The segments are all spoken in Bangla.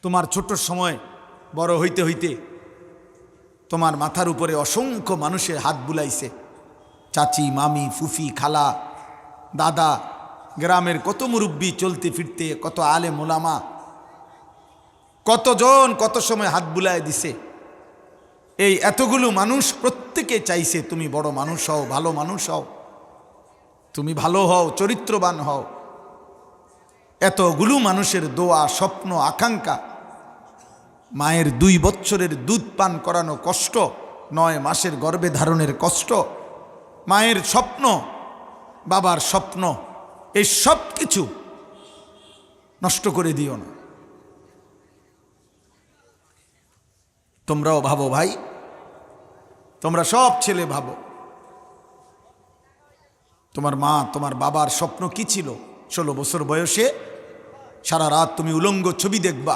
তোমার ছোট সময় বড় হইতে হইতে তোমার মাথার উপরে অসংখ্য মানুষের হাত বুলাইছে, চাচি, মামি, ফুফি, খালা, দাদা, গ্রামের কত মুরব্বী, চলতে ফিরতে কত আলেম ওলামা, কতজন কত সময় হাত বুলায় দিছে। এই এতগুলো মানুষ প্রত্যেকে চাইছে তুমি বড় মানুষ হও, ভালো মানুষ হও, তুমি ভালো হও, চরিত্রবান হও। এতগুলো মানুষের দোয়া, স্বপ্ন, আকাঙ্ক্ষা। মায়ের 2 বছরের দুধ পান করানো কষ্ট, 9 মাসের গর্ভে ধারণের কষ্ট, মায়ের স্বপ্ন, বাবার স্বপ্ন, এই সব কিছু নষ্ট করে দিও না। তোমরাও ভাবো ভাই, তোমরা সব ছেলে ভাবো, তোমার মা তোমার বাবার স্বপ্ন কি ছিল? 16 বছর বয়সে সারা রাত তুমি উলঙ্গ ছবি দেখবা,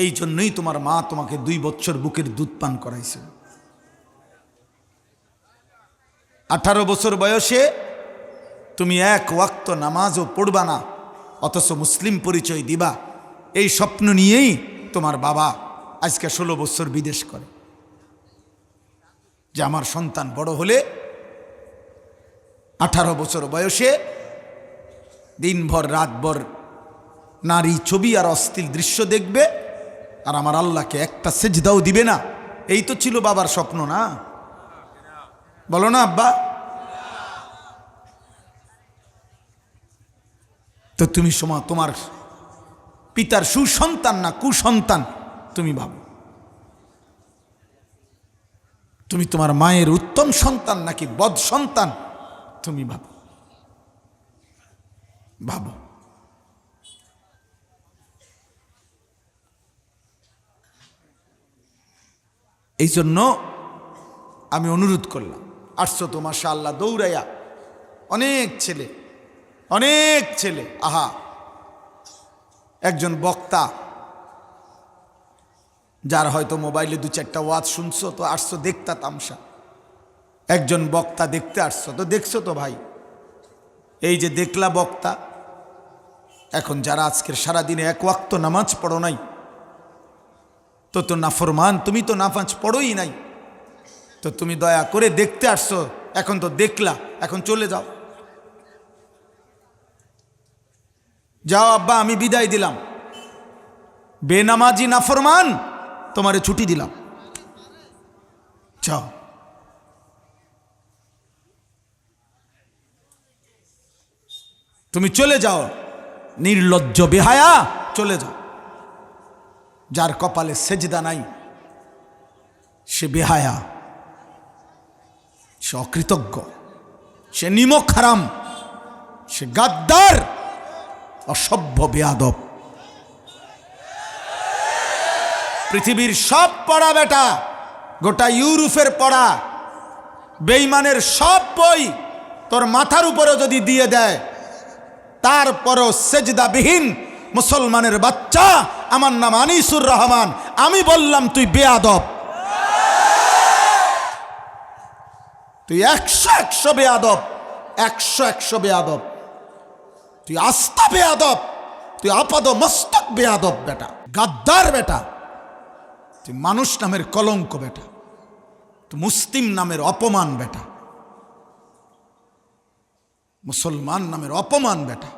এই জন্যই তোমার মা তোমাকে 2 বছর বুকের দুধ পান করাইছে। 18 বছর বয়সে তুমি 1 ওয়াক্ত নামাজও পড়বা না, অথচ মুসলিম পরিচয় দিবা। এই স্বপ্ন নিয়েই তোমার বাবা আজকে 16 বছর বিদেশ করে, যে আমার সন্তান বড় হলে 18 বছর বয়সে দিনভর রাতভর নারী ছবি আর অশ্লীল দৃশ্য দেখবে, আর আমার আল্লাহকে একটা সেজদাও দিবে না। এই তো ছিল বাবার স্বপ্ন, না? বলো না আব্বা? তো তুমি তোমার পিতার সুসন্তান না কুসন্তান তুমি ভাবো। তুমি তোমার মায়ের উত্তম সন্তান নাকি বদ সন্তান তুমি ভাবো। ভাবো। এই জন্য আমি অনুরোধ করলাম, আসছো তো মাশাআল্লাহ দৌড়াইয়া, অনেক ছেলে। আহা, একজন বক্তা, যার হয়তো মোবাইলে 2-4টা ওয়াজ শুনছো, তো আসছো দেখতা তামসা। একজন বক্তা দেখতে আসছো, তো দেখছো তো ভাই, এই যে দেখলা বক্তা, এখন যারা আজকের সারাদিনে 1 ওয়াক্ত নামাজ পড়ো নাই, তো নাফরমান, তুমি তো নামাজ পড়োই নাই, তো তুমি দয়া করে দেখতে আসছো, এখন তো দেখলা, এখন চলে যাও। যাও আব্বা, আমি বিদায় দিলাম, বেনামাজি নাফরমান, তোমারে ছুটি দিলাম, যাও। তুমি চলে যাও, নির্লজ্জ বেহায়া, চলে যাও। যার কপালে সেজদা নাই সে বেহায়া, সে অকৃতজ্ঞ, সে নিমক হারাম, সে গাদ্দার, অসভ্য, বেয়াদব। পৃথিবীর সব পড়া বেটা, গোটা ইউরোপের পড়া বেঈমানের সব বই তোর মাথার উপরে যদি দিয়ে দেয়, তারপরও সেজদাবিহীন মুসলমানের বাচ্চা, আমার নাম আনিসুর রহমান, আমি বললাম তুই বেয়াদব, তুই 100 বেয়াদব, 100 বেয়াদব, তুই আস্তা বেয়াদব, তুই আপাদ মস্তক বেয়াদব বেটা, গাদ্দার বেটা, তুই মানুষ নামের কলঙ্ক বেটা, তুই মুসলিম নামের অপমান বেটা, মুসলমান নামের অপমান বেটা।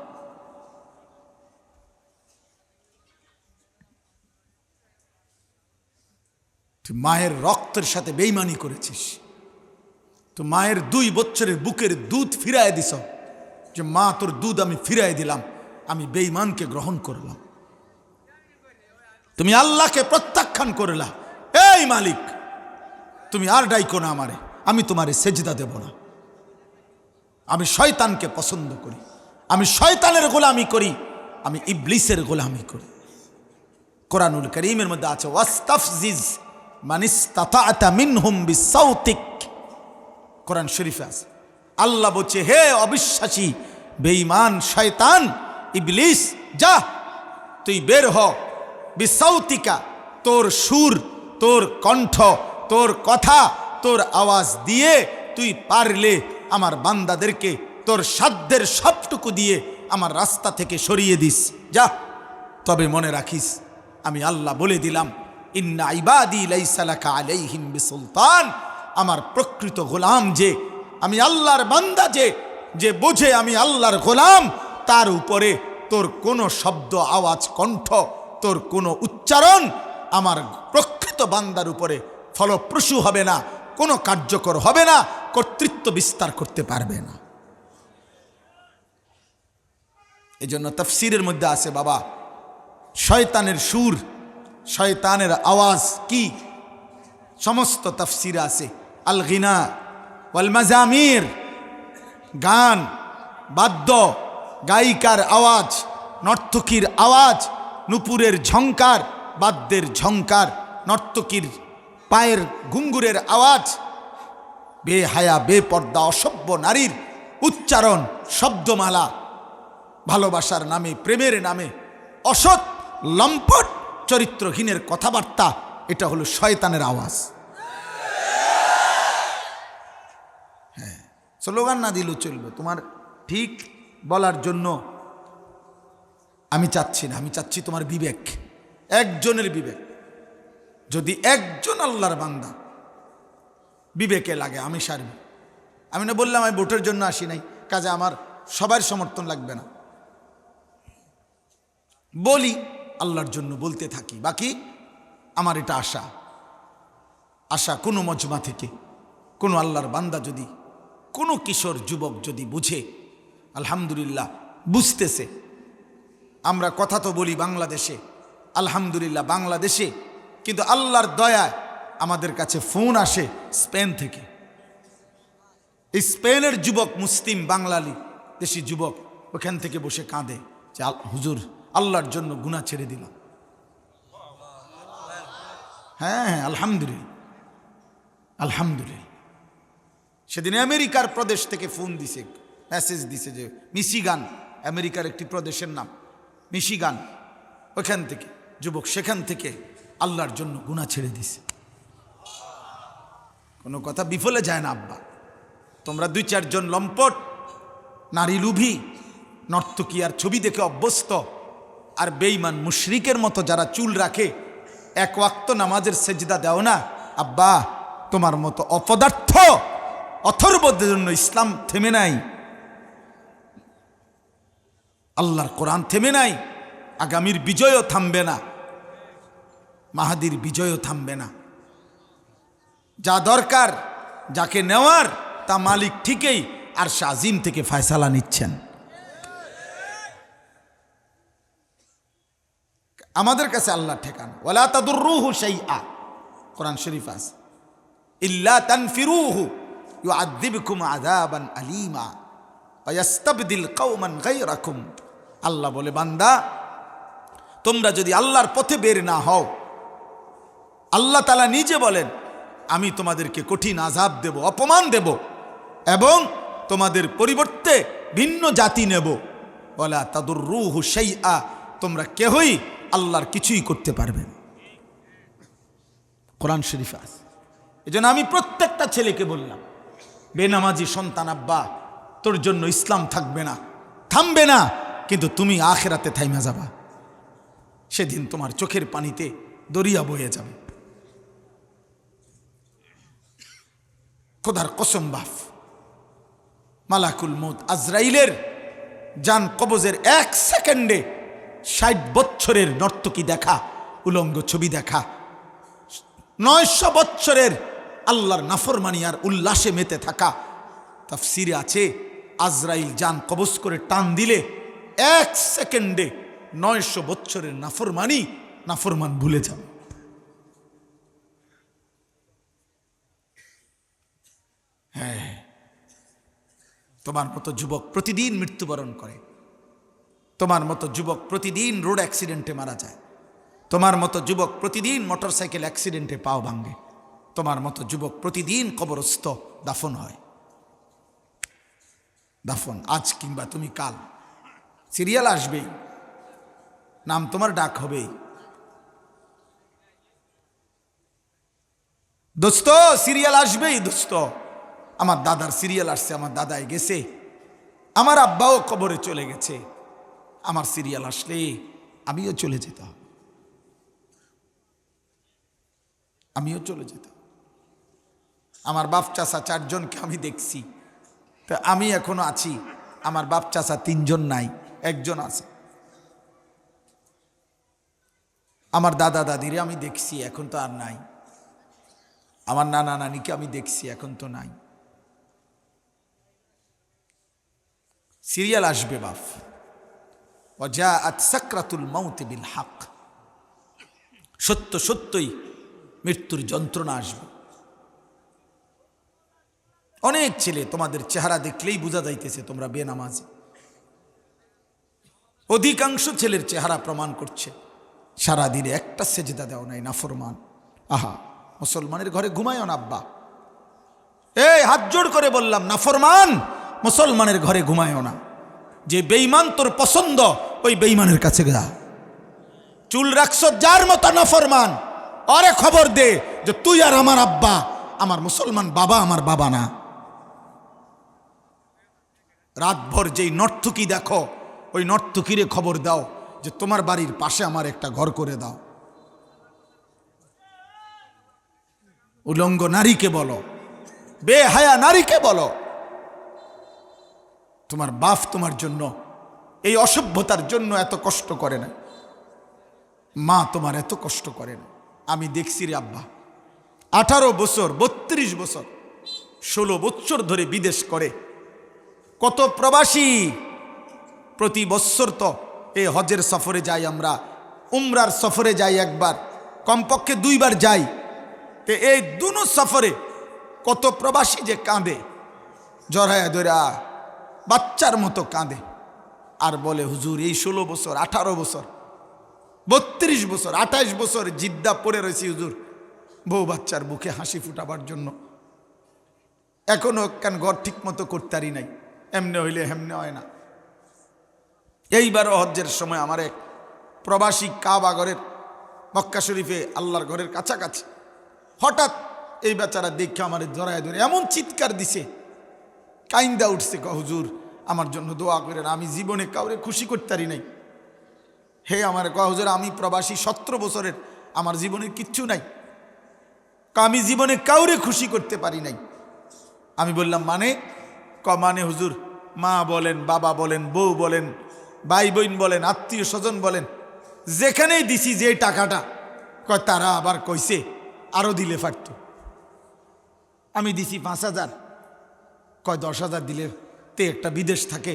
তুই মায়ের রক্তের সাথে বেঈমানি করেছিস, তুই মায়ের 2 বছরের বুকের দুধ ফিরায় দিছ, যে মা তোর দুধ আমি ফিরায় দিলাম, আমি বেঈমানকে গ্রহণ করলাম। তুমি আল্লাহকে প্রত্যাখ্যান করলা, এই মালিক তুমি আর ডাইকো না আমারে, আমি তোমারে সেজদা দেব না, আমি শয়তানকে পছন্দ করি, আমি শয়তানের গোলামি করি, আমি ইবলিসের গোলামি করি। কোরআনুল কারীমের মধ্যে আছে, ওয়াস্তাফজিজ মানিস্তাতা মিনহুম বিসাউতিক, কোরআন শরীফে আছে। আল্লাহ বলছে, হে অবিশ্বাসী, বেঈমান, শয়তান, ইবলিস, যা তুই বের হ, বিসাউতিকা, তোর সুর, তোর কণ্ঠ, তোর কথা, তোর আওয়াজ দিয়ে তুই পারলে আমার বান্দাদেরকে তোর সাধ্যের সবটুকু দিয়ে আমার রাস্তা থেকে সরিয়ে দিস, যা। তবে মনে রাখিস, আমি আল্লাহ বলে দিলাম, ইন্না ইবাদি লাইসা লাকা আলাইহিম বিসুলতান, আমার প্রকৃত গোলাম যে, আমি আল্লাহর বান্দা যে বোঝে আমি আল্লাহর গোলাম, তার উপরে তোর কোনো শব্দ, আওয়াজ, কণ্ঠ, তোর কোনো উচ্চারণ আমার প্রকৃত বান্দার উপরে ফলপ্রসূ হবে না, কোনো কার্যকর হবে না, কর্তৃত্ব বিস্তার করতে পারবে না। এজন্য তাফসীরের মধ্যে আছে বাবা, শয়তানের সুর, শয়তানের আওয়াজ কি, সমস্ত তাফসীরে আছে। আল গিনা ওয়াল মাজামির, গান, বাদ্য, গায়িকার আওয়াজ, নর্তকীর আওয়াজ, নুপুরের ঝংকার, বাদ্যের ঝংকার, নর্তকীর পায়ের ঘুঙ্গুরের আওয়াজ, বেহায়া বেপর্দা অসভ্য নারীর উচ্চারণ, শব্দমালা, ভালোবাসার নামে, প্রেমের নামে অসৎ লম্পট চরিত্রহীনের কথাবার্তা, এটা হলো শয়তানের আওয়াজ। হ্যাঁ, স্লোগান না দিলেও চলবে, তোমার ঠিক বলার জন্য আমি চাচ্ছি না, আমি চাচ্ছি তোমার বিবেক, একজনের বিবেক। যদি একজন আল্লাহর বান্দা বিবেকে লাগে, আমি সারব। আমি না বললাম আমি ভোটের জন্য আসি নাই, কাজে আমার সবার সমর্থন লাগবে না, বলি আল্লাহর জন্য বলতে থাকি। বাকি আমার এটা আশা কোনো মজমা থেকে কোনো আল্লাহর বান্দা যদি, কোনো কিশোর যুবক যদি বুঝে, আলহামদুলিল্লাহ বুঝতেছে। আমরা কথা তো বলি বাংলাদেশে, আলহামদুলিল্লাহ বাংলাদেশে, কিন্তু আল্লাহর দয়ায় আমাদের কাছে ফোন আসে স্পেন থেকে। এই স্পেনের যুবক, মুসলিম বাঙালি দেশি যুবক, ওখান থেকে বসে কাঁদে যে হুজুর আল্লাহর জন্য গুনাহ ছেড়ে দিলাম। হ্যাঁ, আলহামদুলিল্লাহ, আলহামদুলিল্লাহ। সেদিন আমেরিকার প্রদেশ থেকে ফোন দিছে, মেসেজ দিছে যে মিশিগান, আমেরিকার একটি প্রদেশের নাম মিশিগান, ওখান থেকে যুবক সেখান থেকে আল্লাহর জন্য গুনাহ ছেড়ে দিছে। কোনো কথা বিফলে যায় না আব্বা। তোমরা 2-4 জন লম্পট নারী লুভি নর্তকী আর ছবি দেখে অভ্যস্ত, আর বেঈমান মুশরিকের মতো যারা চুল রাখে, এক ওয়াক্ত নামাজের সেজদা দাও না আব্বা, তোমার মতো অপদার্থ অথর্বদের জন্য ইসলাম থেমে নাই, আল্লাহর কোরআন থেমে নাই, আগামীর বিজয়ও থামবে না, মাহাদির বিজয়ও থামবে না। যা দরকার, যাকে নেওয়ার, তা মালিক ঠিকই আরশ আজিম থেকে ফয়সালা নিচ্ছেন। আমাদের কাছে আল্লাহ ঠেকান, ওয়ালা তাদুররুহু শাইআ, কোরআন শরীফ আছে, ইল্লা তানফিরুহু ইউআযিবকুম আযাবান আলীমা ওয়া ইস্তাবদিল কওমান গায়রাকুম। আল্লাহ বলে, বান্দা তোমরা যদি আল্লাহর পথে বের না হও, আল্লাহ তাআলা নিজে বলেন আমি তোমাদেরকে কঠিন আযাব দেব, অপমান দেব, এবং তোমাদের পরিবর্তে ভিন্ন জাতি নেব। ওয়ালা তাদুররুহু শাইআ, তোমরা কেহই আল্লাহর কিছুই করতে পারবে না, কোরআন শরীফ আছে। এজন্য আমি প্রত্যেকটা ছেলেকে বললাম, বেনামাজি সন্তান, আব্বা তোর জন্য ইসলাম থাকবে না, থামবে না, কিন্তু তুমি আখিরাতে থাইমা যাবা। সেদিন তোমার চোখের পানিতে দরিয়া বয়ে যাবে। খোদার কসম বাপ, মালাকুল মউত আজরাইলের জান কবজের 1 সেকেন্ডে 60 বছরের নর্তকী দেখা, উলঙ্গ ছবি দেখা, 900 বছরের আল্লাহর নাফরমানি আর উল্লাসে মেতে থাকা। তাফসিরে আছে আজরাইল জান কবজ করে টান দিলে 1 সেকেন্ডে 900 বছরের নাফরমান ভুলে যাবে। হ্যাঁ, তোমার মতো যুবক প্রতিদিন মৃত্যুবরণ করে, তোমার মতো যুবক প্রতিদিন রোড অ্যাক্সিডেন্টে মারা যায়, তোমার মতো যুবক প্রতিদিন মোটরসাইকেল অ্যাক্সিডেন্টে পাও ভাঙ্গে, তোমার মতো যুবক প্রতিদিন কবরস্থ দাফন হয়। দাফন আজ কিংবা তুমি কাল, সিরিয়াল আসবেই, নাম তোমার ডাক হবেই। দোস্ত সিরিয়াল আসবেই, দোস্ত আমার দাদার সিরিয়াল আসছে, আমার দাদাই গেছে, আমার আব্বাও কবরে চলে গেছে, আমার সিরিয়াল আসলে আমিও চলে যেতে হবে। আমিও চলে যেতাম। আমার বাপ চাচা 4 জনকে আমি দেখছি, তো আমি এখনো আছি। আমার বাপ চাচা 3 জন নাই, 1 জন আছে। আমার দাদা দাদিরে আমি দেখছি, এখন তো আর নাই। আমার নানা নানিকে আমি দেখছি, এখন তো নাই। সিরিয়াল আসবে বাপ, ওয়াজাআত সাকরাতুল মাউত বিল হক, সত্য সত্যই মৃত্যুর যন্ত্রণা আসবে। অনেক ছেলে তোমাদের চেহারা দেখলেই বোঝা যাইতেছে তোমরা বেনামাজি। অধিকাংশ ছেলের চেহারা প্রমাণ করছে সারাদিনে একটা সেজদা দেও নাই, নাফরমান। আহা, মুসলমানের ঘরে ঘুমায়ও না আব্বা। এই হাত জোড় করে বললাম, নাফরমান, মুসলমানের ঘরে ঘুমায়ও না। যে বেঈমান তোর পছন্দ, ওই বেঈমানের কাছে যা। চুল রাখছ যার মতো নাফরমান, আরে খবর দে যে তুই আর আমার আব্বা, আমার মুসলমান বাবা আমার বাবা না। রাতভর যেই নর্তকী দেখো, ওই নর্তকীরে খবর দাও যে তোমার বাড়ির পাশে আমার একটা ঘর করে দাও। উলঙ্গ নারীকে বলো, বেহায়া নারীকে বলো, তোমার বাপ তোমার জন্য এই অসভ্যতার জন্য এত কষ্ট করে না, মা তোমার এত কষ্ট করে না। আমি দেখছি রে আব্বা, 18 বছর 32 বছর 16 বছর ধরে বিদেশ করে কত প্রবাসী। প্রতি বছর তো এই হজের সফরে যাই আমরা, উমরার সফরে যাই একবার, কমপক্ষে 2 বার যাই। তো এই দুনো সফরে কত প্রবাসী যে কাঁদে, জড়ায়া ধরা বাচ্চার মতো কাঁদে, আর বলে হুজুর এই 16 বছর 18 বছর 32 বছর 28 বছর জিদ্দা পড়ে রয়েছি হুজুর, বউ বাচ্চার বুকে হাসি ফুটাবার জন্য। এখনো কেন ঘর ঠিক মতো করতারি নাই, এমনি হইলে হেমনে হয় না। এইবারও হজ্জের সময় আমার এক প্রবাসী কাবা ঘরের মক্কা শরীফে আল্লাহর ঘরের কাছাকাছি হঠাৎ এই বেচারা দেখে আমার ধরায় ধরে এমন চিৎকার দিছে, কাইন্দা উঠছে, হুজুর আমার জন্য দোয়া করেন, আমি জীবনে কাউরে খুশি করতারি নাই। হে আমার হুজুর, আমি প্রবাসী 17 বছরের, আমার জীবনে কিচ্ছু নাই, আমি জীবনে কাউরে খুশি করতে পারি নাই। আমি বললাম মানে? মানে হুজুর, মা বলেন, বাবা বলেন, বউ বলেন, ভাই বোন বলেন, আত্মীয় স্বজন বলেন, যেখানেই দিছি যে টাকাটা, কয় তারা আবার কইছে আরো দিলে পারত। আমি দিছি 5,000, কয় 10,000 দিলে তে একটা বিদেশ থাকে,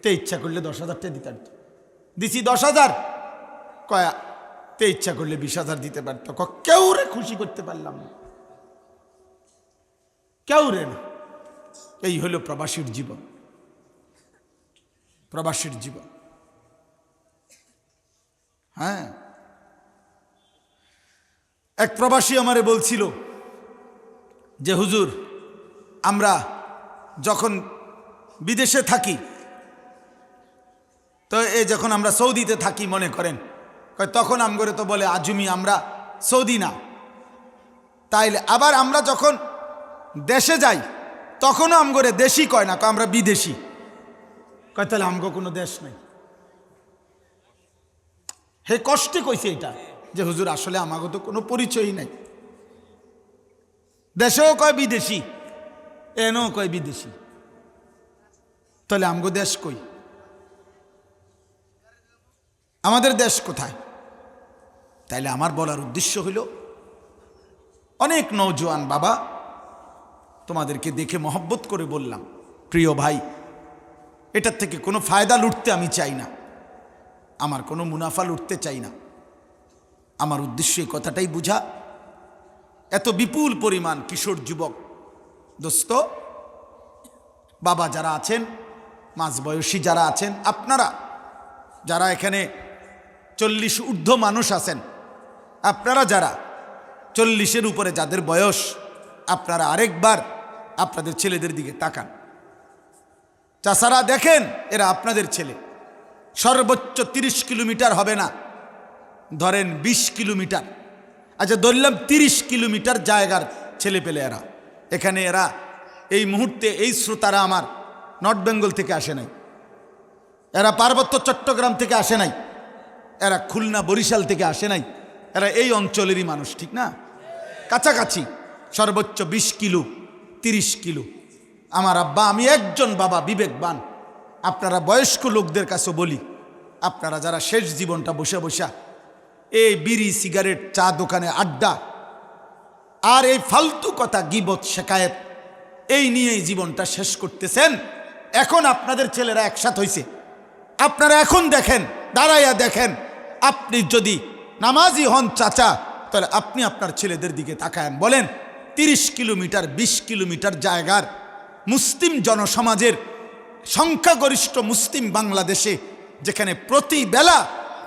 তে ইচ্ছা করলে 10,000 টাকা দিতে পারত। দিছি 10,000, কয় তে ইচ্ছা করলে 20,000 দিতে পারত। কেউ রে খুশি করতে পারলাম না, কেউ রে না। এই হলো প্রবাসীর জীবন, প্রবাসীর জীবন। হ্যাঁ, এক প্রবাসী আমারে বলছিল যে হুজুর, আমরা যখন বিদেশে থাকি, তো এই যখন আমরা সৌদিতে থাকি মনে করেন, তখন আমগরে তো বলে আজমি, আমরা সৌদি না। তাইলে আবার আমরা যখন দেশে যাই তখনও আমগরে দেশি কয় না, আমরা বিদেশি কয়। তাহলে আমগো কোনো দেশ নাই। হে কষ্টে কইছে এটা যে হুজুর আসলে আমাকে তো কোনো পরিচয়ই নাই, দেশেও কয় বিদেশি, এনেও কয় বিদেশি, তাহলে আমগো দেশ কই? আমাদের দেশ কোথায়? তাইলে আমার বলার উদ্দেশ্য হইল, অনেক নওজোয়ান বাবা, তোমাদেরকে দেখে মহব্বত করে বললাম, প্রিয় ভাই, এটার থেকে কোনো ফায়দা লুটতে আমি চাই না, আমার কোনো মুনাফা লুটতে চাই না। আমার উদ্দেশ্য এই কথাটাই বুঝা। এত বিপুল পরিমাণ কিশোর যুবক দোস্ত বাবা যারা আছেন, মাঝবয়সী যারা আছেন, আপনারা যারা এখানে 40 ঊর্ধ্ব মানুষ আছেন, আপনারা যারা 40-এর উপরে যাদের বয়স, আপনারা আরেকবার আপনাদের ছেলেদের দিকে তাকান। চাচারা দেখেন, এরা আপনাদের ছেলে। সর্বোচ্চ 30 কিলোমিটার হবে না, ধরেন 20 কিলোমিটার, আচ্ছা ধরলাম 30 কিলোমিটার জায়গার ছেলে পেলে এরা। এখানে এরা এই মুহূর্তে এই শ্রোতারা আমার নর্থ বেঙ্গল থেকে আসে নাই, এরা পার্বত্য চট্টগ্রাম থেকে আসে নাই, এরা খুলনা বরিশাল থেকে আসে নাই, এরা এই অঞ্চলেরই মানুষ, ঠিক না? কাছাকাছি, সর্বোচ্চ 20 কিলো 30 কিলো। আমার আব্বা, আমি একজন বাবা বিবেকবান, আপনারা বয়স্ক লোকদের কাছে বলি, আপনারা যারা শেষ জীবনটা বসে বসা এই বিড়ি সিগারেট চা দোকানে আড্ডা আর এই ফালতু কথা গীবত শেকায়েত এই নিয়েই জীবনটা শেষ করতেছেন, এখন আপনাদের ছেলেরা একসাথ হইছে, আপনারা এখন দেখেন, দাঁড়াইয়া দেখেন, আপনি যদি নামাজি হন চাচা, তাহলে আপনি আপনার ছেলেদের দিকে তাকায়েন, বলেন 30 কিলোমিটার 20 কিলোমিটার জায়গার মুসলিম জনসমাজের সংখ্যাগরিষ্ঠ মুসলিম বাংলাদেশে, যেখানে প্রতি বেলা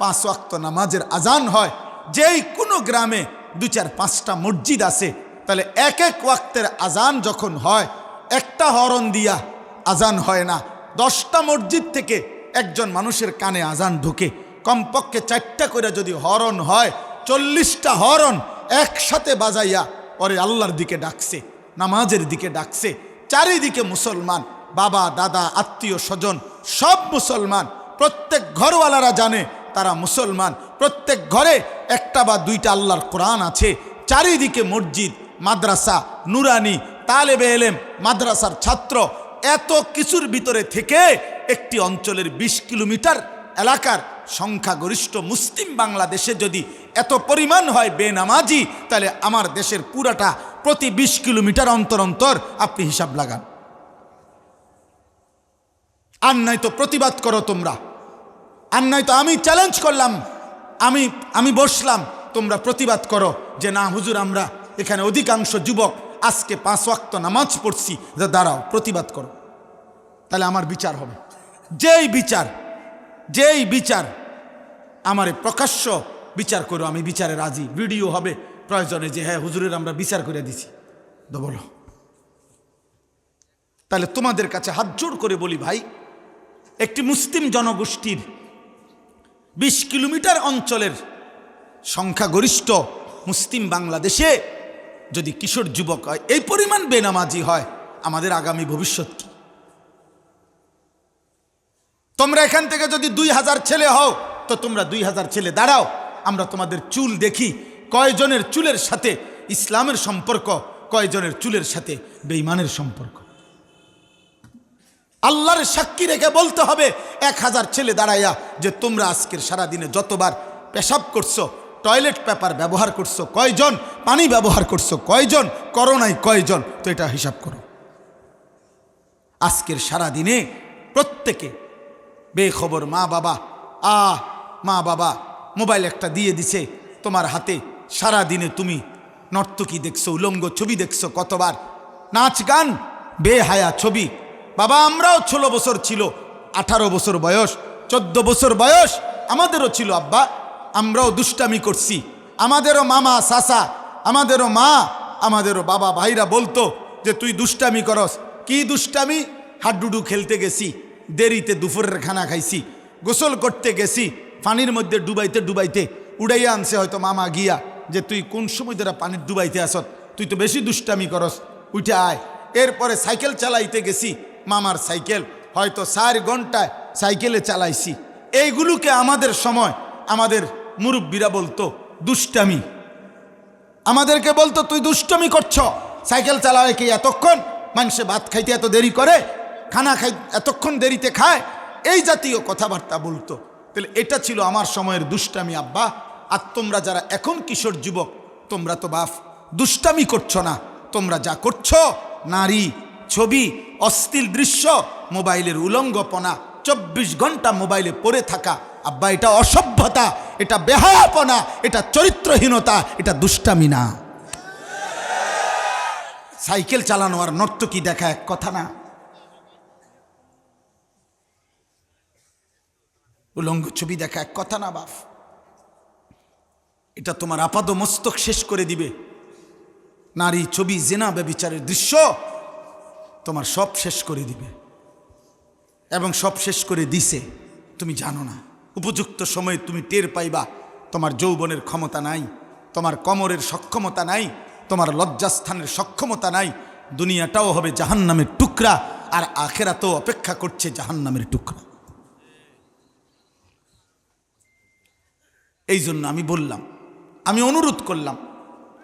5 ওয়াক্ত নামাজের আজান হয়, যেই কোনো গ্রামে 2-4-5টা মসজিদ আছে, তাহলে এক এক ওয়াক্তের আজান যখন হয়, একটা হরন দিয়া আজান হয় না, 10টা মসজিদ থেকে একজন মানুষের কানে আজান ঢোকে, কমপক্ষে 4টা করে যদি হরন হয়, 40টা হরন একসাথে বাজাইয়া ওরে আল্লাহর দিকে ডাকছে, নামাজের দিকে ডাকছে। চারিদিকে মুসলমান, বাবা দাদা আত্মীয় স্বজন সব মুসলমান, প্রত্যেক ঘরওয়ালারা জানে তারা মুসলমান, প্রত্যেক ঘরে একটা বা 2টা আল্লাহর কোরআন আছে, চারিদিকে মসজিদ, মাদ্রাসা, নুরানি, তালেবে এলেম, মাদ্রাসার ছাত্র, এত কিছুর ভিতরে থেকে একটি অঞ্চলের 20 কিলোমিটার এলাকার সংখ্যাগরিষ্ঠ মুসলিম বাংলাদেশে যদি এত পরিমাণ হয় বেনামাজি, তাহলে আমার দেশের পুরাটা প্রতি 20 কিলোমিটার অন্তর অন্তর আপনি হিসাব লাগান। আর নাই তো প্রতিবাদ করো তোমরা, আর নাই তো আমি চ্যালেঞ্জ করলাম, আমি বসলাম, তোমরা প্রতিবাদ করো যে না হুজুর, আমরা এখানে অধিকাংশ যুবক আজকে 5 ওয়াক্ত নামাজ পড়ছি, দাঁড়াও প্রতিবাদ করো, তাহলে আমার বিচার হবে। যেই বিচার আমারে প্রকাশ্য বিচার করো, আমি বিচারে রাজি, ভিডিও হবে প্রয়োজনে যে হ্যাঁ হুজুরের আমরা বিচার করে দিছি, তো বলো। তাহলে তোমাদের কাছে হাত জোড় করে বলি ভাই, একটি মুসলিম জনগোষ্ঠীর 20 কিলোমিটার অঞ্চলের সংখ্যাগরিষ্ঠ মুসলিম বাংলাদেশে যদি কিশোর যুবক হয়, এই পরিমাণ বেনামাজি হয়, আমাদের আগামী ভবিষ্যৎ কি? তোমরা এখান থেকে যদি 2000 ছেলে হও, তো তোমরা 2000 ছেলে দাঁড়াও, আমরা তোমাদের চুল দেখি, কয়জনের চুলের সাথে ইসলামের সম্পর্ক, কয়জনের চুলের সাথে বেঈমানের সম্পর্ক। আল্লাহর সাক্ষী রেখে বলতে হবে 1000 ছেলে দাঁড়াইয়া যে তোমরা আজকের সারাদিনে যতবার পেশাব করছো, টয়লেট পেপার ব্যবহার করছো কয়জন, পানি ব্যবহার করছো কয়জন, করোনায় কয়জন, তো এটা হিসাব করো। আজকের সারাদিনে প্রত্যেকে বেখবর মা বাবা মোবাইল একটা দিয়ে দিছে তোমার হাতে, সারাদিনে তুমি নর্তকী দেখছো, উলঙ্গ ছবি দেখছো কতবার, নাচ গান বেহায়া ছবি। বাবা আমরাও 16 বছর ছিল, 18 বছর বয়স, 14 বছর বয়স আমাদেরও ছিল আব্বা, আমরাও দুষ্টামি করছি, আমাদেরও মামা চাচা, আমাদেরও মা, আমাদেরও বাবা ভাইরা বলতো যে তুই দুষ্টামি করস। কি দুষ্টামি? হাডুডু খেলতে গেছি, দেরিতে দুপুরের খানা খাইছি, গোসল করতে গেছি, পানির মধ্যে ডুবাইতে উড়াইয়া আনছে হয়তো মামা গিয়া যে তুই কোন সময় ধরে পানির ডুবাইতে আসত, তুই তো বেশি দুষ্টামি করস, উঠে আয়। এরপরে সাইকেল চালাইতে গেছি, মামার সাইকেল হয়তো 4 ঘন্টায় সাইকেলে চালাইছি। এইগুলোকে আমাদের সময় আমাদের মুরব্বীরা বলতো দুষ্টামি, আমাদেরকে বলতো তুই দুষ্টামি করছ, সাইকেল চালায় কি এতক্ষণ, মানুষে ভাত খাইতে এত দেরি করে, খানা খাই এতক্ষণ দেরিতে খায়, এই জাতীয় কথাবার্তা বলতো। তাহলে এটা ছিল আমার সময়ের দুষ্টামি আব্বা। আর তোমরা যারা এখন কিশোর যুবক, তোমরা তো বাপ দুষ্টামি করছো না, তোমরা যা করছো নারী ছবি, অশ্লীল দৃশ্য, মোবাইলের উলঙ্গপনা, 24 ঘন্টা মোবাইলে পড়ে থাকা। আব্বা এটা অসভ্যতা, এটা বেহায়াপনা, এটা চরিত্রহীনতা, এটা দুষ্টামি না। সাইকেল চালানো আর নর্তকী দেখা এক কথা না। উলঙ্গ ছবি দেখা এক কথা না বাপ। এটা তোমার আপাদ মস্তক শেষ করে দিবে। নারী ছবি, জেনা, ব্যভিচারের দৃশ্য তোমার সব শেষ করে দিবে, এবং সব শেষ করে দিছে, তুমি জানো না। উপযুক্ত সময়ে তুমি টের পাইবা। তোমার যৌবনের ক্ষমতা নাই, তোমার কোমরের সক্ষমতা নাই, তোমার লজ্জাস্থানের সক্ষমতা নাই। দুনিয়াটাও হবে জাহান্নামের টুকরা, আর আখেরাতেও অপেক্ষা করছে জাহান্নামের টুকরা। এই জন্য আমি বললাম, আমি অনুরোধ করলাম,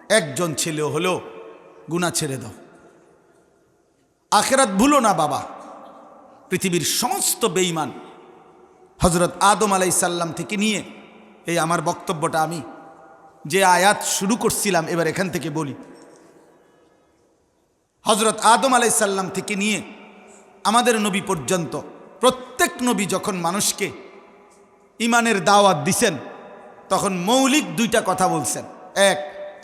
একজন ছেলে হলো, গুনাহ ছেড়ে দাও, আখিরাত ভুলো না বাবা। পৃথিবীর সমস্ত বেঈমান হযরত আদম আলাইহিস সালাম থেকে নিয়ে এই আমার বক্তব্যটা আমি যে আয়াত শুরু করছিলাম এবার এখান থেকে বলি। হযরত আদম আলাইহিস সালাম থেকে নিয়ে আমাদের নবী পর্যন্ত প্রত্যেক নবী যখন মানুষকে ইমানের দাওয়াত দিছেন তখন মৌলিক দুইটা কথা বলছেন। এক,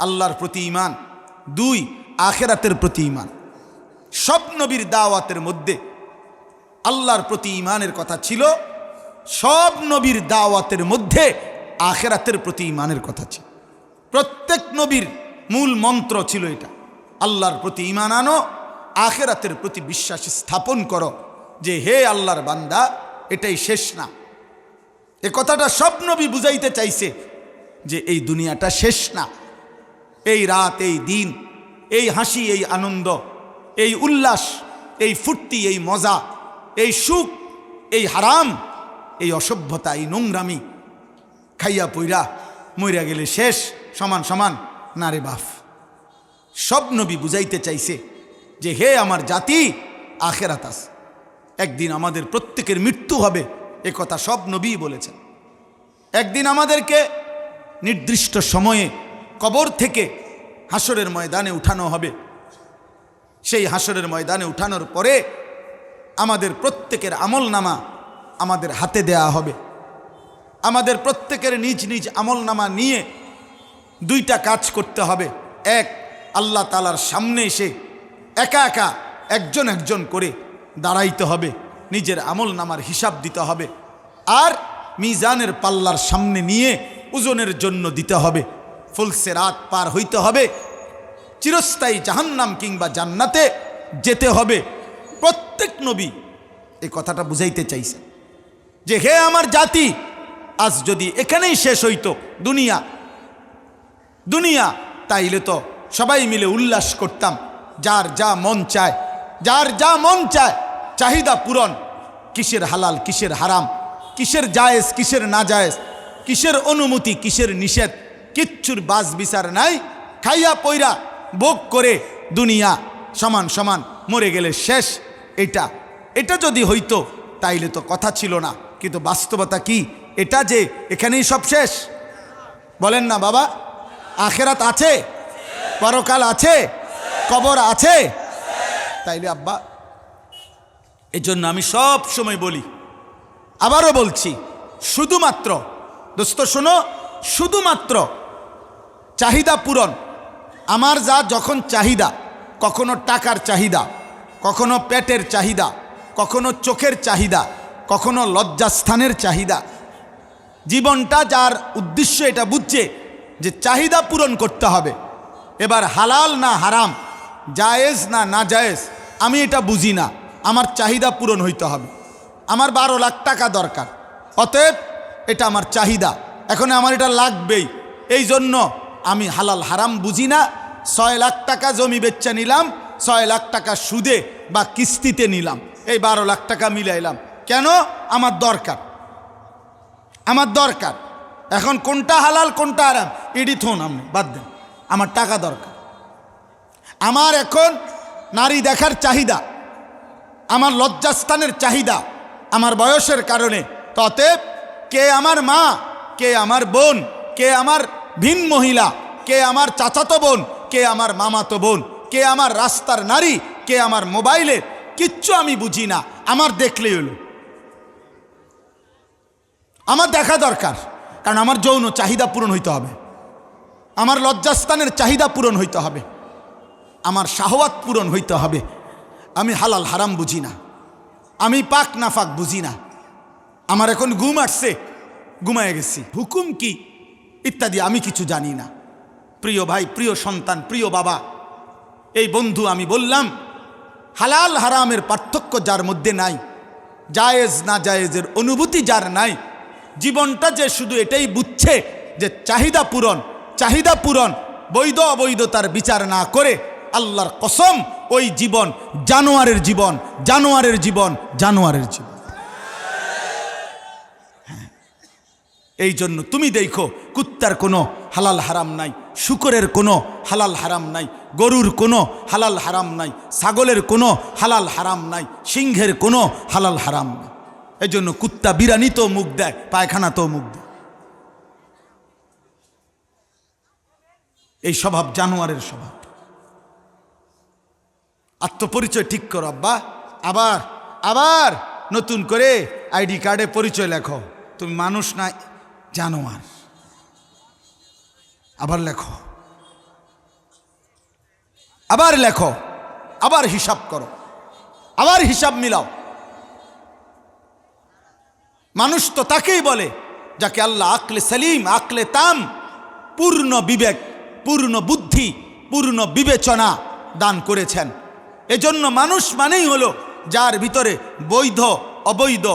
আল্লাহর প্রতি ঈমান, দুই, আখিরাতের প্রতি ঈমান। সব নবীর দাওয়াতের মধ্যে আল্লাহর প্রতি ঈমানের কথা ছিল, সব নবীর দাওয়াতের মধ্যে আখিরাতের প্রতি ঈমানের কথা ছিল। প্রত্যেক নবীর মূল মন্ত্র ছিল এটা, আল্লাহর প্রতি ঈমান আনো, আখিরাতের প্রতি বিশ্বাস স্থাপন করো যে হে আল্লাহর বান্দা এটাই শেষ না। এ কথাটা সব নবী বুঝাইতে চাইছে যে এই দুনিয়াটা শেষ না, এই রাত, এই দিন, এই হাসি, এই আনন্দ, এই উল্লাস, এই ফুর্তি, এই মজা, এই সুখ, এই হারাম, এই অসভ্যতা, এই নোংরামি, খাইয়া পইরা মইরা গেলে শেষ, সমান সমান না রে বাপ। সব নবী বুঝাইতে চাইছে যে হে আমার জাতি, আখিরাত আছে, একদিন আমাদের প্রত্যেকের মৃত্যু হবে, এ কথা সব নবী বলেছেন। একদিন আমাদেরকে নির্দিষ্ট সময়ে কবর থেকে হাসরের ময়দানে উঠানো হবে। সেই হাসরের ময়দানে উঠানোর পরে আমাদের প্রত্যেকের আমলনামা আমাদের হাতে দেয়া হবে। আমাদের প্রত্যেকের নিজ নিজ আমলনামা নিয়ে দুইটা কাজ করতে হবে। এক, আল্লাহ তাআলার সামনে এসে একা একা একজন একজন করে দাঁড়াইতে হবে, নিজের আমলনামার হিসাব দিতে হবে। আর মিজানের পাল্লার সামনে নিয়ে ওজনের জন্য দিতে হবে। ফুলসে রাত পার হইতে হবে, চিরস্থায়ী জাহান্নাম কিংবা জান্নাতে যেতে হবে। প্রত্যেক নবী এই কথাটা বুঝাইতে চাইছে যে হে আমার জাতি, আজ যদি এখানেই শেষ হইতো দুনিয়া, তাইলে তো সবাই মিলে উল্লাস করতাম, যার যা মন চায়, যার যা মন চায় চাহিদা পূরণ, কিসের হালাল কিসের হারাম, কিসের জায়েজ কিসের না জায়েজ, কিসের অনুমতি কিসের নিষেধ, কিচ্ছুর বাস বিচার নাই। খাইয়া পইরা ভোগ করে দুনিয়া সমান সমান, মরে গেলে শেষ। এটা যদি হইতো তাইলে তো কথা ছিল না। কিন্তু বাস্তবতা কি এটা যে এখানেই সব শেষ? বলেন না বাবা, আখিরাত আছে, পরকাল আছে, কবর আছে। তাইলে আব্বা, এই জন্য আমি সব সময় বলি, আবারও বলছি, শুধুমাত্র দোস্ত শোনো, শুধুমাত্র চাহিদা পূরণ। আমার যা যখন চাহিদা, কখনো টাকার চাহিদা, কখনো পেটের চাহিদা, কখনো চোখের চাহিদা, কখনো লজ্জাস্থানের চাহিদা। জীবনটা যার উদ্দেশ্য এটা বুঝছে যে চাহিদা পূরণ করতে হবে। এবার হালাল না হারাম, জায়েজ না না জায়েজ, আমি এটা বুঝি না, আমার চাহিদা পূরণ হইতে হবে। আমার 12 লাখ টাকা দরকার, অতএব এটা আমার চাহিদা, এখন আমার এটা লাগবেই। এই জন্য আমি হালাল হারাম বুঝি না। 6 লাখ টাকা জমি বেচা নিলাম, 6 লাখ টাকা সুদে বা কিস্তিতে নিলাম, এই 12 লাখ টাকা মিলাইলাম। কেন? আমার দরকার। এখন কোনটা হালাল কোনটা হারাম এডি থোন আপনি বাদ দেন, আমার টাকা দরকার। আমার এখন নারী দেখার চাহিদা, আমার লজ্জাস্থানের চাহিদা, আমার বয়সের কারণে। অতএব কে আমার মা, কে আমার বোন, কে আমার ভিন মহিলা, কে আমার চাচাতো বোন, কে আমার মামাতো বোন, কে আমার রাস্তার নারী, কে আমার মোবাইলে, কিচ্ছু আমি বুঝি না। আমার দেখলেই হলো, আমার দেখা দরকার। কারণ আমার যৌন চাহিদা পূরণ হইতে হবে, আমার লজ্জাস্থানের চাহিদা পূরণ হইতে হবে, আমার শাহওয়াত পূরণ হইতে হবে। আমি হালাল হারাম বুঝি না, আমি পাক নাফাক বুঝি না। আমার এখন ঘুম আসছে, ঘুমায় গেছি, হুকুম কি ইত্যাদি আমি কিছু জানি না। প্রিয় ভাই, প্রিয় সন্তান, প্রিয় বাবা, এই বন্ধু, আমি বললাম হালাল হারামের পার্থক্য যার মধ্যে নাই, জায়েজ না জায়েজের অনুভূতি যার নাই, জীবনটা যে শুধু এটাই বুঝছে যে চাহিদা পূরণ, বৈধ অবৈধতার বিচার না করে, আল্লাহর কসম ওই জীবন জানোয়ারের জীবন। হ্যাঁ, এই জন্য তুমি দেখো কুত্তার কোনো হালাল হারাম নাই, শুকরের কোনো হালাল হারাম নাই, গরুর কোনো হালাল হারাম নাই, ছাগলের কোনো হালাল হারাম নাই, সিংহের কোনো হালাল হারাম নাই। এই জন্য কুত্তা বিরানি তো মুখ দেয়, পায়খানা তো মুখ দেয়। এই স্বভাব জানোয়ারের স্বভাব। আত্মপরিচয় ঠিক করো আব্বা, আবার আবার নতুন করে আইডি কার্ডে পরিচয় লেখো, তুমি মানুষ না জানোয়ার। আবার লেখো, আবার লেখো, আবার হিসাব করো, আবার হিসাব মিলাও। মানুষ তো তাকেই বলে যাকে আল্লাহ আকলে সালিম, আকলে তাম, পূর্ণ বিবেক, পূর্ণ বুদ্ধি, পূর্ণ বিবেচনা দান করেছেন। এজন্য মানুষ মানেই হলো যার ভিতরে বৈধ অবৈধ,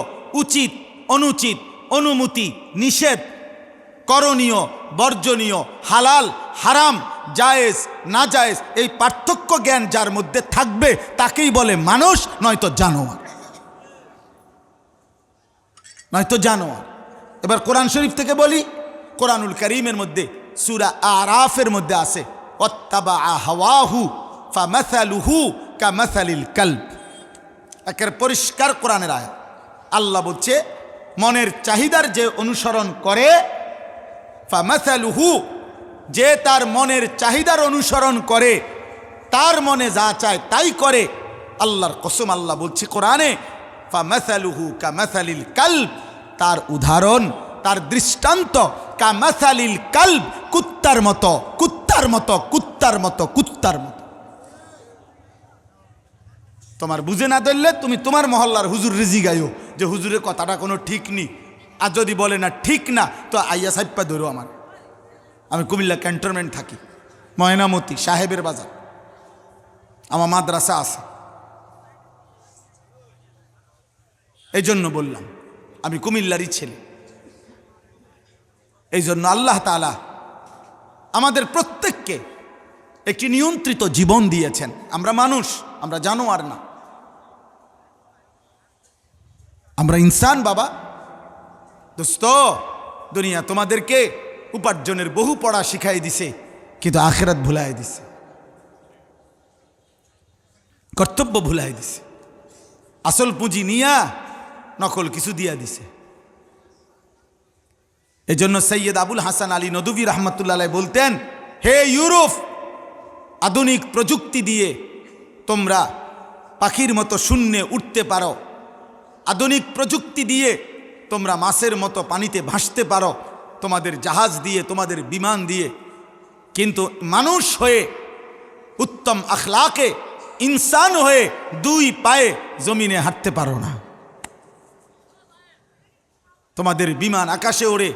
উচিত অনুচিত, অনুমতি নিষেধ, করণীয় বর্জনীয়, হালাল হারাম, জায়েজ না জায়েজ, এই পার্থক্য জ্ঞান যার মধ্যে থাকবে তাকেই বলে মানুষ, নয়তো জানোয়ার, নয়তো জানোয়ার। এবার কোরআন শরীফ থেকে বলি, কোরআনুল কারীমের মধ্যে সূরা আরাফের মধ্যে আছে ওয়াত্তাবা হাওয়াহু ফামাসালুহু কামাসালিল কালব। একের পরিষ্কার কোরআনের আয়াত। আল্লাহ বলছে মনের চাহিদার যে অনুসরণ করে, ফামাসালুহু, যে তার মনের চাহিদার অনুসরণ করে, তার মনে যা চায় তাই করে, আল্লাহর কসম আল্লাহ বলছে কোরআনে, ফামাসালুহু কামাসালিল কালব, তার উদাহরণ, তার দৃষ্টান্ত কামাসালিল কালব, কুত্তার মতো, কুত্তার মতো, কুত্তার মতো, কুত্তার মতো। তোমার বুঝে না ধরলে তুমি তোমার মহল্লার হুজুর রিজি গাইও যে হুজুরের কথাটা কোনো ঠিক নেই, আর যদি বলে না ঠিক না তো আইয়া সাইপ্পা ধরো। আমি কুমিল্লা ক্যান্টনমেন্ট থাকি, ময়নামতি সাহেবের বাজার, আমার মাদ্রাসা আছে। এই জন্য বললাম আমি কুমিল্লারই ছেলে। এই জন্য আল্লাহ তাআলা আমাদের প্রত্যেককে একটি নিয়ন্ত্রিত জীবন দিয়েছেন। আমরা মানুষ, আমরা জানোয়ার না, আমরা ইনসান। বাবা দোস্ত, দুনিয়া তোমাদেরকে উপার্জনের বহু পড়া শিখাই দিছে, কিন্তু আখিরাত ভুলাই দিছে, কর্তব্য ভুলাই দিছে, আসল পুঁজি নিয়া নকল কিছু দিয়া দিছে। এজন্য সৈয়দ আবুল হাসান আলী নদভী রহমতুল্লাহ আলাইহি বলতেন, হে ইউরোপ, আধুনিক প্রযুক্তি দিয়ে তোমরা পাখির মতো শূন্যে উঠতে পারো, আধুনিক প্রযুক্তি দিয়ে তোমরা মাছের মতো পানিতে ভাসতে পারো, তোমাদের জাহাজ দিয়ে, তোমাদের বিমান দিয়ে, কিন্তু মানুষ হয়ে, উত্তম আখলাকে ইনসান হয়ে দুই পায়ে জমিনে হাঁটতে পারো না। তোমাদের বিমান আকাশে ওড়ে,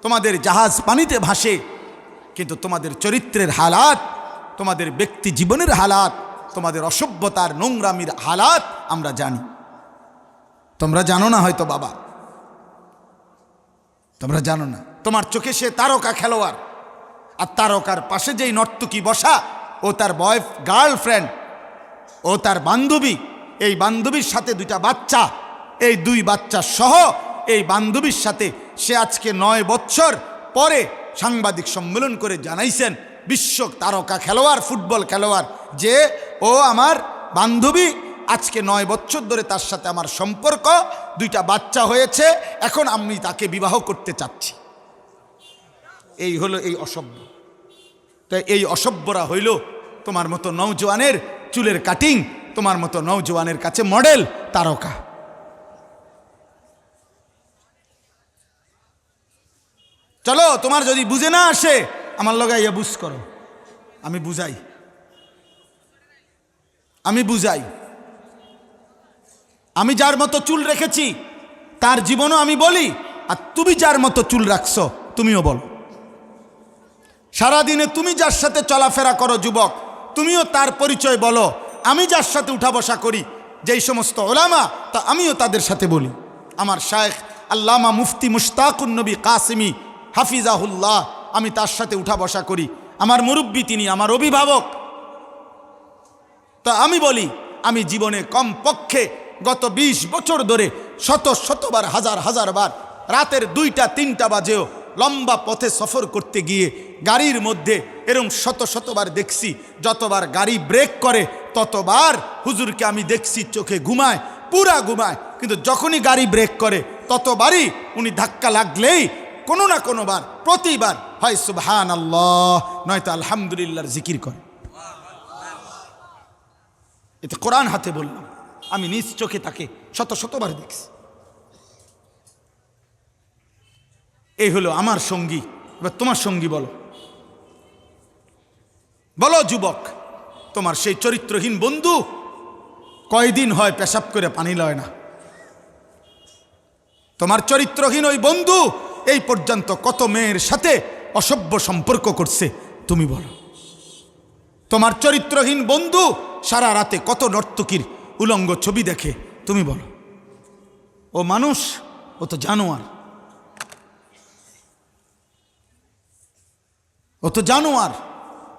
তোমাদের জাহাজ পানিতে ভাসে, কিন্তু তোমাদের চরিত্রের হালাত, তোমাদের ব্যক্তি জীবনের হালাত, তোমাদের অসভ্যতার নোংরামির হালাত আমরা জানি। তোমরা জানো না হয়তো বাবা, তোমরা জানো না। তোমার চোখে সে তারকা খেলোয়াড়, আর তারকার পাশে যেই নর্তকী বসা, ও তার গার্লফ্রেন্ড, ও তার বান্ধবী, এই বান্ধবীর সাথে দুইটা বাচ্চা, এই দুই বাচ্চা সহ এই বান্ধবীর সাথে সে আজকে 9 বছর পরে সাংবাদিক সম্মেলন করে জানাইছেন, বিশ্ব তারকা খেলোয়াড়, ফুটবল খেলোয়াড়, যে ও আমার বান্ধবী, আজকে 9 বছর ধরে তার সাথে আমার সম্পর্ক, দুইটা বাচ্চা হয়েছে, এখন আমি তাকে বিবাহ করতে চাচ্ছি। এই হলো এই অসভ্য। তাই এই অসভ্যরা হইল তোমার মতো নওজোয়ানের চুলের কাটিং, তোমার মতো নওজোয়ানের কাছে মডেল তারকা। চলো, তোমার যদি বুঝে না আসে আমার লগাইয়া বুঝ করো, আমি বুঝাই, আমি বুঝাই। আমি যার মতো চুল রেখেছি তার জীবনও আমি বলি, আর তুমি যার মতো চুল রাখছো তুমিও বলো। সারাদিনে তুমি যার সাথে চলাফেরা করো যুবক, তুমিও তার পরিচয় বলো। আমি যার সাথে উঠা বসা করি, যেই সমস্ত ওলামা, তা আমিও তাদের সাথে বলি। আমার শায়েখ আল্লামা মুফতি মুশতাকুন নবী কাসিমি হাফিজাহুল্লাহ, আমি তার সাথে উঠা বসা করি। আমার মুরব্বী তিনি, আমার অভিভাবক। তা আমি বলি, আমি জীবনে কমপক্ষে গত 20 বছর ধরে শতবার, হাজার বার রাতের 2টা 3টা বাজেও লম্বা পথে সফর করতে গিয়ে গাড়ির মধ্যে এরকম শত শতবার দেখছি, যতবার গাড়ি ব্রেক করে ততবার হুজুরকে আমি দেখছি চোখে ঘুমায়, পুরা ঘুমায়, কিন্তু যখনই গাড়ি ব্রেক করে ততবারই উনি ধাক্কা লাগলেই কোনো না কোনোবার প্রতিবার হয় সুবহানাল্লাহ নয়তো আলহামদুলিল্লাহর জিকির করে। এতে কোরআন হাতে বললাম, আমি নিজ চোখে তাকে শত শতবার দেখছি। এই হলো আমার সঙ্গী। এবার তোমার সঙ্গী বলো, বলো যুবক, তোমার সেই চরিত্রহীন বন্ধু কয়দিন হয় পেশাব করে পানি লয় না? তোমার চরিত্রহীন ওই বন্ধু এই পর্যন্ত কত মেয়ের সাথে অসভ্য সম্পর্ক করছে তুমি বলো? তোমার চরিত্রহীন বন্ধু সারা রাতে কত নর্তকীর উলঙ্গ ছবি দেখে তুমি বলো? ও মানুষ, ও তো জানোয়ার, ও তো জানোয়ার,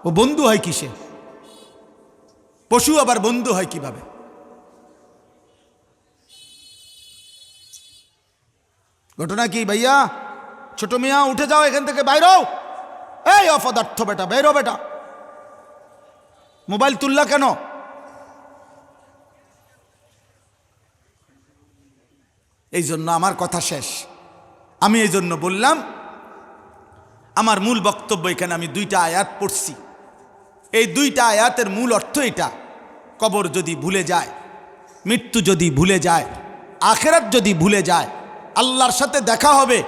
ও বন্ধু হয় কিসে? পশু আবার বন্ধু হয় কিভাবে? ঘটনা কি ভাইয়া? ছোট মিয়া উঠে যাও এখান থেকে, বাইরও। এই অপদার্থ বেটা, বাইরো বেটা, মোবাইল তুললা কেন? এই জন্য আমার কথা শেষ। আমি এই জন্য বললাম, আমার মূল বক্তব্য এখানে আমি দুইটা আয়াত পড়ছি। এই দুইটা আয়াতের মূল অর্থ এটা, কবর যদি ভুলে যায়, মৃত্যু যদি ভুলে যায়, আখেরাত যদি ভুলে যায়, আল্লাহর সাথে দেখা হবে,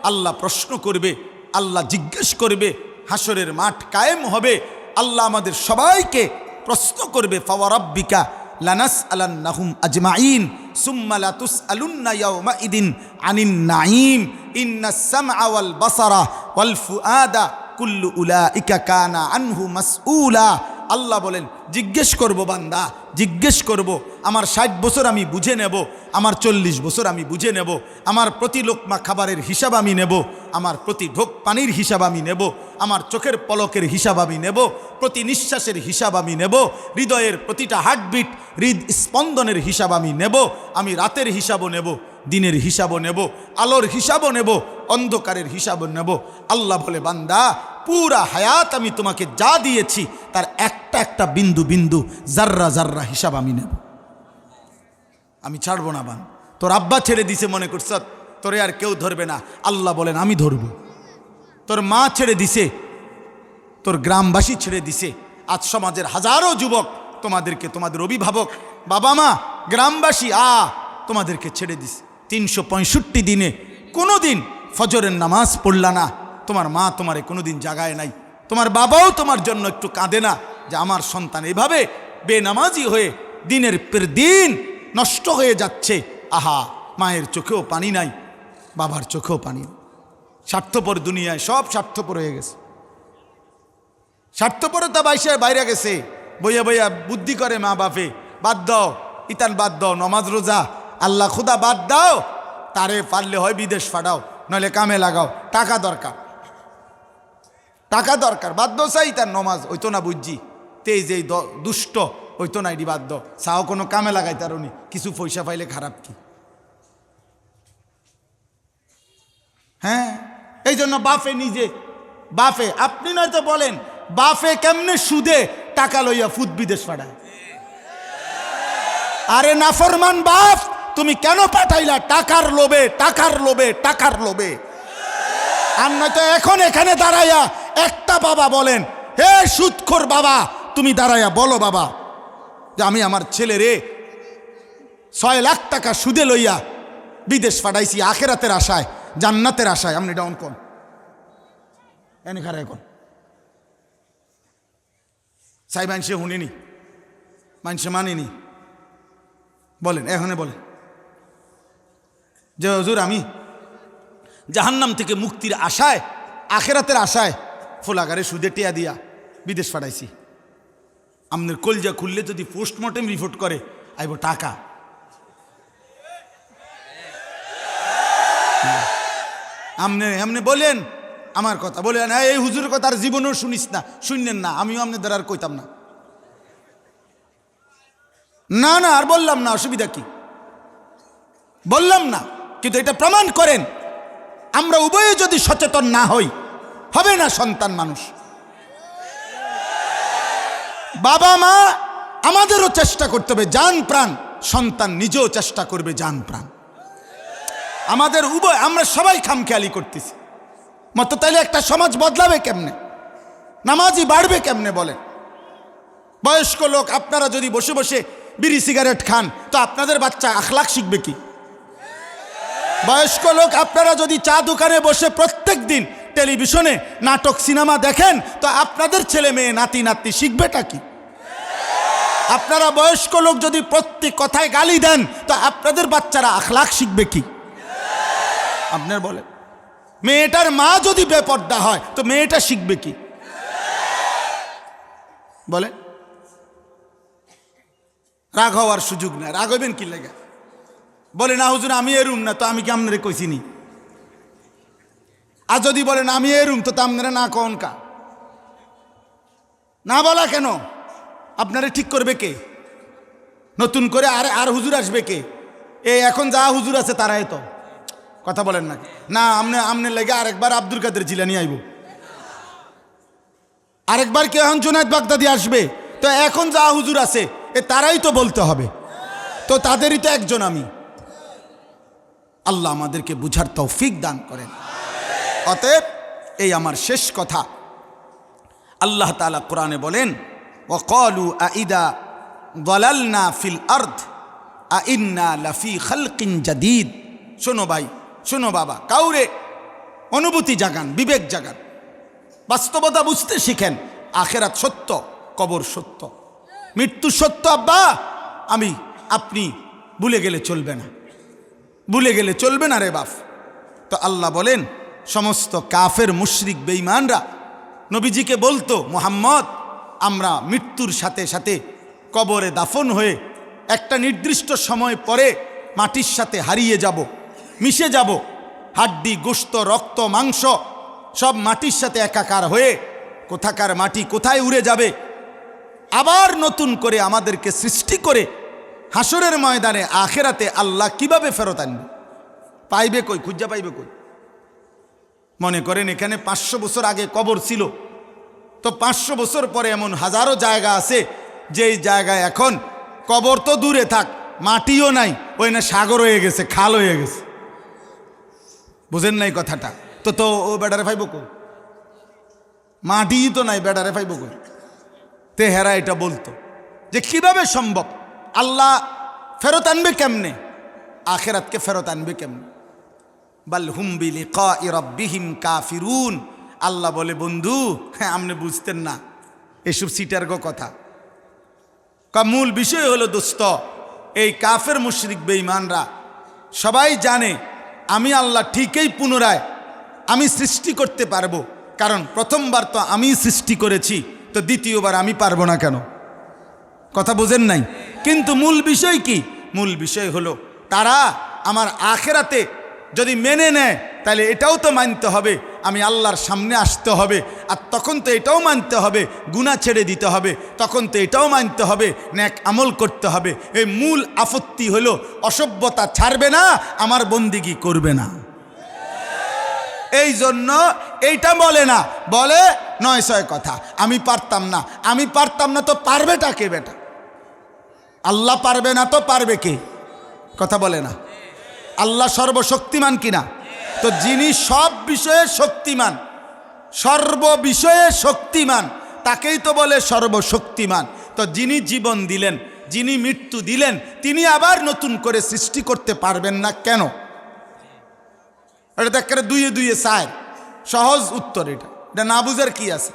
আল্লাহ প্রশ্ন করবে, আল্লাহ জিজ্ঞেস করবে, হাসরের মাঠ কায়েম হবে, আল্লাহ আমাদের সবাইকে প্রশ্ন করবে, ফাওয়ারাব্বিকা লানাসআলান্নাহুম আজমাইন সুম্মা লাতুসআলুন্না ইয়াওমাইদিন আনিন নাঈম ইন্নাস সামআ ওয়াল বাসারা ওয়াল ফুআদা কুল্লু উলাইকা কানা আনহু মাসউলা। আল্লাহ বলেন, জিজ্ঞেস করব বান্দা, জিজ্ঞেস করব। আমার 60 বছর আমি বুঝে নেব, আমার 40 বছর আমি বুঝে নেব, আমার প্রতি লোকমা খাবারের হিসাব আমি নেব, আমার প্রতি ঢোক পানির হিসাব আমি নেব, আমার চোখের পলকের হিসাব আমি নেব, প্রতি নিঃশ্বাসের হিসাব আমি নেব, হৃদয়ের প্রতিটা হার্টবিট, হৃদ স্পন্দনের হিসাব আমি নেব, আমি রাতের হিসাবও নেব, দিনের হিসাবও নেব, আলোর হিসাবও নেব, অন্ধকারের হিসাবও নেব। আল্লাহ বলে, বান্দা পুরা হায়াত আমি তোমাকে যা দিয়েছি তার একটা একটা বিন্দু বিন্দু, জাররা জাররা হিসাব আমি নেব, আমি ছাড়বো না। বান তোর আব্বা ছেড়ে দিছে মনে করছ তোরে আর কেউ ধরবে না, আল্লাহ বলেন আমি ধরব। তোর মা ছেড়ে দিছে, তোর গ্রামবাসী ছেড়ে দিছে, আজ সমাজের হাজারো যুবক তোমাদেরকে, তোমাদের অভিভাবক, বাবা মা, গ্রামবাসী তোমাদেরকে ছেড়ে দিছে। 365 দিনে কোনো দিন ফজরের নামাজ পড়লা না, তোমার মা তোমারে কোনোদিন জাগায় নাই, তোমার বাবাও তোমার জন্য একটু কাঁদে না যে আমার সন্তান এভাবে বেনামাজি হয়ে দিনের পর দিন নষ্ট হয়ে যাচ্ছে। আহা, মায়ের চোখেও পানি নাই, বাবার চোখেও পানি। স্বার্থপর দুনিয়ায় সব স্বার্থপর হয়ে গেছে, স্বার্থপরতা বাইরে গেছে। বইয়া বইয়া বুদ্ধি করে মা বাপে, বাদ দাও ইতান, বাদ দাও নমাজ রোজা, আল্লাহ খুদা বাদ দাও, তারে পারলে হয় বিদেশ ফাটাও, নইলে কামে লাগাও, টাকা দরকার, টাকা দরকার, বাধ্য চাই তার নমাজ হইতো না বুঝছি, তেই যে দুষ্ট হইতো না এটি বাধ্য চাও, কোনো কামে লাগাই তার উনি কিছু পয়সা পাইলে খারাপ কি? হ্যাঁ, এই জন্য বাফে নিজে, বাফে আপনি নয়তো বলেন, বাফে কেমনে সুদে টাকা লইয়া ফুদ বিদেশ পাঠায়? আরে নাফরমান বাপ, তুমি কেন পাঠাইলা? টাকার লোভে, টাকার লোভে, টাকার লোভে। আর নয়তো এখন এখানে দাঁড়াইয়া একটা বাবা বলেন, হে সুদখোর বাবা, তুমি দাঁড়াইয়া বলো বাবা যে আমি আমার ছেলেরে 6 লাখ টাকা সুদে লইয়া বিদেশ পাঠাইছি আখেরাতের আশায়, জান্নাতের আশায়। আপনি ডাউন কোন এনে খারা এখন সাই মানুষে শুনিনি, মানুষে মানিনি, বলেন এখানে বলেন যে হুজুর আমি জাহান্নাম থেকে মুক্তির আশায়, আখেরাতের আশায় ফোলাগারে সুদে টিয়া দিয়া বিদেশ পাঠাইছি। আপনার কলজা খুললে যদি পোস্টমর্টেম রিপোর্ট করে আইব টাকা। আপনি বলেন আমার কথা, বলেন এই হুজুরের কথা আর জীবনেও শুনিস না, শুনলেন না, আমিও আপনাদের দ্বারা আর কইতাম না, না না আর বললাম না, অসুবিধা কি? বললাম না, কিন্তু এটা প্রমাণ করেন আমরা উভয়ে যদি সচেতন না হই, হবে না সন্তান মানুষ। বাবা মা আমাদেরও চেষ্টা করতে হবে জান প্রাণ, সন্তান নিজেও চেষ্টা করবে জান প্রাণ। আমাদের উভয়, আমরা সবাই খামখেয়ালি করতেছি মতো, তাইলে একটা সমাজ বদলাবে কেমনে? নামাজি বাড়বে কেমনে বলেন? বয়স্ক লোক আপনারা যদি বসে বসে বিড়ি সিগারেট খান, তো আপনাদের বাচ্চা আখলাক শিখবে কি? বয়স্ক লোক আপনারা যদি চা দোকানে বসে প্রত্যেক দিন টেলিভিশনে নাটক সিনেমা দেখেন, তো আপনাদের ছেলে মেয়ে নাতি নাতনি শিখবেটা কি? আপনারা বয়স্ক লোক যদি প্রত্যেক কথায় গালি দেন, তো আপনাদের বাচ্চারা আখলাক শিখবে কি? আপনার বলে, মেয়েটার মা যদি বেপর্দা হয়, তো মেয়েটা শিখবে কি? বলে রাগ হওয়ার সুযোগ নেই। রাগ হইবেন কি লেগে? বলে না হুজুর আমি এরুম না, তো আমি কি আপনারে কইছিনি? আর যদি বলেন আমি এরুম, তো আপনারা না কন কা? না বলা কেন? আপনারে ঠিক করবে কে? নতুন করে আর হুজুর আসবে কে? এখন যা হুজুর আছে তারাই তো কথা বলেন না। না আমনে লেগে আরেকবার আব্দুল কাদের জিলানী আইব, আরেকবার কে এখন জুনায়েদ বাগদাদি আসবে, তো এখন যা হুজুর আছে তারাই তো বলতে হবে, তো তাদেরই তো একজন আমি। আল্লাহ আমাদেরকে বুঝার তৌফিক দান করেন। অতএব এই আমার শেষ কথা, আল্লাহ তাআলা কোরআনে বলেন ওয়াকালু আইদা যালালনা ফিল আরদ আইন্না লাফি খালকিন জাদীদ। শোনো ভাই, শোনো বাবা, কাউরে অনুভূতি জাগান, বিবেক জাগান, বাস্তবতা বুঝতে শিখেন। আখেরাত সত্য, কবর সত্য, মৃত্যু সত্য। আব্বা আপনি ভুলে গেলে চলবে না, ভুলে গেলে চলবে না রে বাপ। তো আল্লাহ বলেন সমস্ত কাফের মুশরিক বেঈমানরা নবীজিকে বলতো, মুহাম্মদ আমরা মৃত্যুর সাথে সাথে কবরে দাফন হয়ে একটা নির্দিষ্ট সময় পরে মাটির সাথে হারিয়ে যাব, মিশে যাব। হাড্ডি গোশত রক্ত মাংস সব মাটির সাথে একাকার হয়ে কোথাকার মাটি কোথায় উড়ে যাবে। আবার নতুন করে আমাদেরকে সৃষ্টি করে হাসরের ময়দানে আখেরাতে আল্লাহ কিভাবে ফেরত আনবে? পাইবে কই? খুঁজা পাইবে কই? মনে করেন এখানে 500 বছর আগে কবর ছিল, তো 500 বছর পরে এমন হাজারো জায়গা আছে যেই জায়গায় এখন কবর তো দূরে থাক, মাটিও নাই, ওই না সাগর হয়ে গেছে, খাল হয়ে গেছে। বুঝেন নাই কথাটা? তো ও বেডারে পাইব কই? মাটি তো নাই, বেডারে পাইব কই? তে হেরা এটা বলতো যে কিভাবে সম্ভব, আল্লাহ ফেরত আনবে কেমনে, আখেরাতকে ফেরত আনবে কেমনে? বাল হুম বিলিকাই রাব্বিহিম কাফিরুন। আল্লাহ বলে বন্ধু, হ্যাঁ আপনি বুঝতেন না এসব সিটার্গ কথা। মূল বিষয় হলো দোস্ত, এই কাফের মুশরিক বেঈমানরা সবাই জানে আমি আল্লাহ ঠিকই পুনরায় আমি সৃষ্টি করতে পারবো, কারণ প্রথমবার তো আমি সৃষ্টি করেছি, তো দ্বিতীয়বার আমি পারবো না কেন? কথা বোঝেন নাই? কিন্তু মূল বিষয় কি? মূল বিষয় হলো তারা আমার আখেরাতে যদি মেনে নেয়, তাহলে এটাও তো মানতে হবে আমি আল্লাহর সামনে আসতে হবে, আর তখন তো এটাও মানতে হবে গুনাহ ছেড়ে দিতে হবে, তখন তো এটাও মানতে হবে নেক আমল করতে হবে। এই মূল আপত্তি হলো অসভ্যতা ছাড়বে না, আমার বন্দিগি করবে না। এই জন্য এইটা বলে না, বলে 900 কথা, আমি পারতাম না, আমি পারতাম না, তো পারবেটা কে বেটা? আল্লাহ পারবে না তো পারবে কে? কথা বলে না। আল্লাহ সর্বশক্তিমান কিনা? তো যিনি সব বিষয়ে শক্তিমান, সর্ববিষয়ে শক্তিমান, তাকেই তো বলে সর্বশক্তিমান। তো যিনি জীবন দিলেন, যিনি মৃত্যু দিলেন, তিনি আবার নতুন করে সৃষ্টি করতে পারবেন না কেন? এটা দেখ দুইয়ে দুইয়ে চায়, সহজ উত্তর। এটা না বুঝার কি আছে?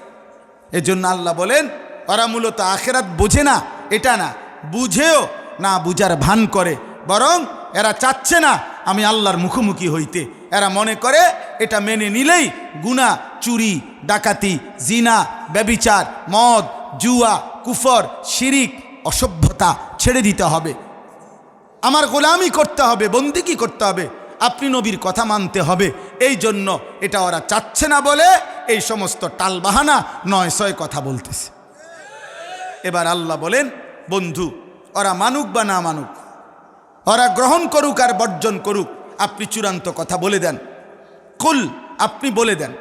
এই জন্য আল্লাহ বলেন ওরা মূলত আখেরাত বোঝে না, এটা না, বুঝেও না বুঝার ভান করে, বরং এরা চাচ্ছে না আমি আল্লাহর মুখোমুখি হইতে। এরা মনে করে এটা মেনে নিলেই গুনাহ, চুরি, ডাকাতি, জিনা, ব্যভিচার, মদ, জুয়া, কুফর, শিরিক, অসভ্যতা ছেড়ে দিতে হবে, আমার গোলামি করতে হবে, বন্দিগি করতে হবে, আপনি নবীর কথা মানতে হবে। এই জন্য এটা ওরা চাচ্ছে না বলে এই সমস্ত টালবাহানা 900 কথা বলতেছে। এবার আল্লাহ বলেন বন্ধু, ওরা মানুক বা না মানুক, ওরা গ্রহণ করুক আর বর্জন করুক, আপনি চূড়ান্ত কথা বলে দেন। কুল, আপনি বলে দেন,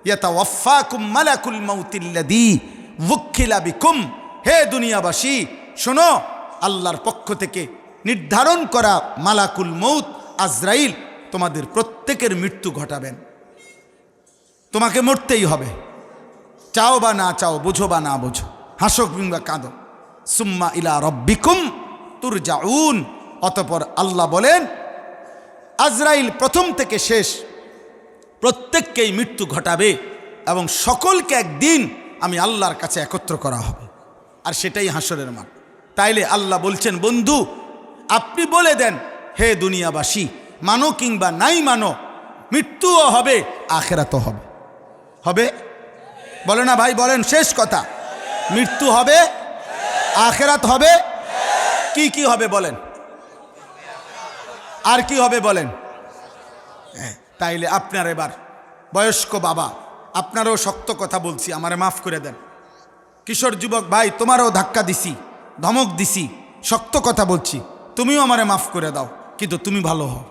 ইয়াতাওয়াফাকুম মালাকুল মাউতিল্লাযী ওয়াক্কিলা বিকুম, হে দুনিয়াবাসী শোনো, আল্লাহর পক্ষ থেকে নির্ধারণ করা মালাকুল মউত আজরাইল তোমাদের প্রত্যেকের মৃত্যু ঘটাবেন। তোমাকে মরতেই হবে, চাও বা না চাও, বুঝো বা না বুঝো, হাসো কিংবা কাঁদো। সুম্মা ইলা রব্বিকুম তুরজাউন, অতঃপর আল্লাহ বলেন আজরাইল প্রথম থেকে শেষ প্রত্যেককেই মৃত্যু ঘটাবে এবং সকলকে একদিন আমি আল্লাহর কাছে একত্র করা হবে, আর সেটাই হাসরের মাঠ। তাইলে আল্লাহ বলছেন, বন্ধু আপনি বলে দেন, হে দুনিয়াবাসী, মানো কিংবা নাই মানো, মৃত্যুও হবে, আখেরাতও হবে। হবে? বলে না ভাই, বলেন, শেষ কথা, মৃত্যু হবে, আখেরাত হবে, কি কি হবে বলেন, আর কি হবে বলেন? তাইলে আপনার এবার বয়স্ক বাবা, আপনারও শক্ত কথা বলছি, আমারে মাফ করে দেন। কিশোর যুবক ভাই, তোমারও ধাক্কা দিছি, ধমক দিছি, শক্ত কথা বলছি, তুমিও আমারে মাফ করে দাও, কিন্তু তুমি ভালো হও।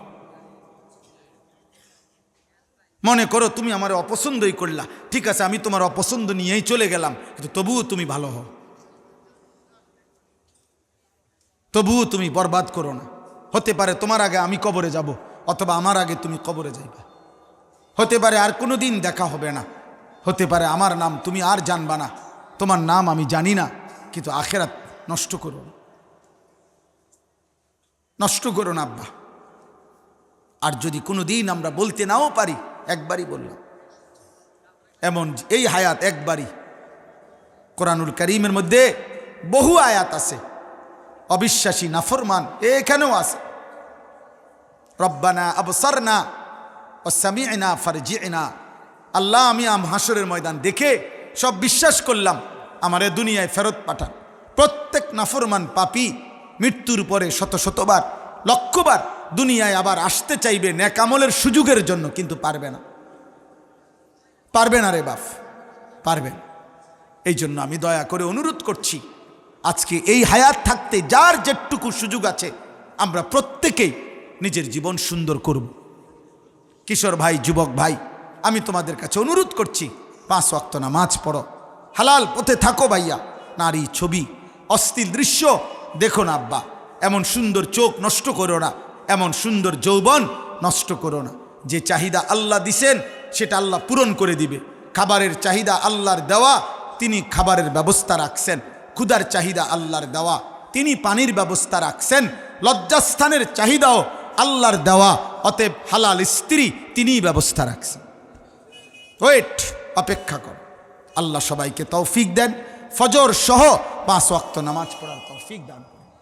মনে করো তুমি আমার অপছন্দই করলা, ঠিক আছে, আমি তোমার অপছন্দ নিয়েই চলে গেলাম, কিন্তু তবুও তুমি ভালো হও, তবুও তুমি বরবাদ করো না। হতে পারে তোমার আগে আমি কবরে যাব, অথবা আমার আগে তুমি কবরে যাইবা। হতে পারে আর কোনো দিন দেখা হবে না, হতে পারে আমার নাম তুমি আর জানবা না, তোমার নাম আমি জানি না, কিন্তু আখেরাত নষ্ট করো না, নষ্ট করো না আব্বা। আর যদি কোনো দিন আমরা বলতে নাও পারি, একবারই বললাম, এমন এই হায়াত একবারই। কোরআনুল কারীমের মধ্যে বহু আয়াত আছে, অবিশ্বাসী নাফরমান এখানেও আছে, রব্বানা আবসারনা ওয়া সামি'না ফারজি'না, আল্লাহ আমি হাসরের ময়দান দেখে সব বিশ্বাস করলাম, আমারে দুনিয়ায় ফেরত পাঠান। প্রত্যেক নাফরমান পাপী মৃত্যুর পরে শত শতবার, লক্ষবার দুনিয়ায় আবার আসতে চাইবে নেক আমলের সুযোগের জন্য, কিন্তু পারবে না, পারবে না রে বাপ, পারবে। এই জন্য আমি দয়া করে অনুরোধ করছি, আজকে এই হায়াত থাকতে যার যেটুকু সুযোগ আছে, আমরা প্রত্যেকেই নিজের জীবন সুন্দর করব। কিশোর ভাই, যুবক ভাই, আমি তোমাদের কাছে অনুরোধ করছি, 5 ওয়াক্ত নামাজ পড়ো, হালাল পথে থাকো ভাইয়া। নারী ছবি, অশ্লীল দৃশ্য দেখো না আব্বা, এমন সুন্দর চোখ নষ্ট করো না, এমন সুন্দর যৌবন নষ্ট করো না। যে চাহিদা আল্লাহ দিছেন সেটা আল্লাহ পূরণ করে দিবে। খাবারের চাহিদা আল্লাহর দেওয়া, তিনি খাবারের ব্যবস্থা রাখছেন। ক্ষুধার চাহিদা আল্লাহর দেওয়া, তিনি পানির ব্যবস্থা রাখছেন। লজ্জাস্থানের চাহিদাও আল্লাহর দেওয়া, অতএব হালাল স্ত্রী তিনিই ব্যবস্থা রাখছেন। ওয়েট, অপেক্ষা কর। আল্লাহ সবাইকে তৌফিক দেন, ফজর সহ 5 ওয়াক্ত নামাজ পড়ার তৌফিক দান।